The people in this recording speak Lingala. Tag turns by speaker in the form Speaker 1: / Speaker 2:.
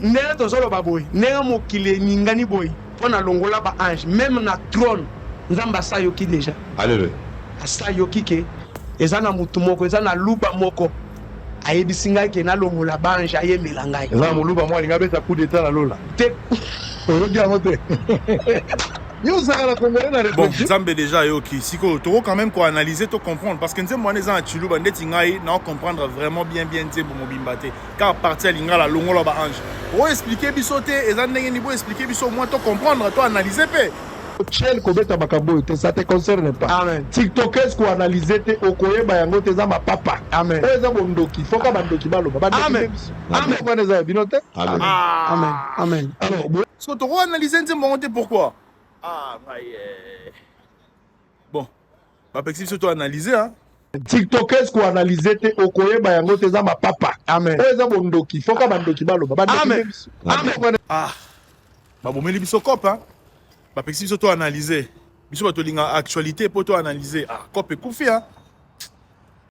Speaker 1: ndenge tozoloba boye ndenge mokili eningani boye mpo na longola baange même na trône nzambe asayoki déjà
Speaker 2: Alléluia.
Speaker 1: asayoki ke eza na mutu moko eza na luba moko ayebisi ngai ke nalongola baange ayemela ngai
Speaker 2: eza na moluba moko alingi abeta coup d'état na lola
Speaker 1: te
Speaker 2: oyoki yango te yo ozalaka na congolais na
Speaker 3: Bon,
Speaker 2: réflexion
Speaker 3: Nzambe déjà yoki siko toko quand même quoi analyser to comprendre parce que nzembo wana eza na chiluba ndeti ngai na comprendre vraiment bien nzembo mobimba te car partie linga la longola ba ange o expliquer biso te eza ndenge ni bo expliquer biso moi to comprendre to analyser pe
Speaker 2: chel kobeta makambo oyo te ça te concerne pas
Speaker 1: Amen.
Speaker 2: tiktokes koanalyse te okoyeba yango te eza mapapa
Speaker 1: Amen.
Speaker 2: oyo eza bondoki foka bandoki baloba
Speaker 1: Amen. Amen.
Speaker 2: wana eza ya bino te
Speaker 1: Amen. Amen.
Speaker 2: alors
Speaker 3: so toko analyser nzembo ngo te pourquoi ah bon ba pexi biso to analyser hein
Speaker 2: tiktokes koanalyse te okoyeba yango te eza mapapa
Speaker 1: Amen.
Speaker 2: oyo eza bondoki foka bandoki baloba
Speaker 1: Amen. Amen.
Speaker 3: ah ba bomeli biso cop hein ba pexi biso to analyser biso ba to linga actualité pour to analyser ah cop ekufi hein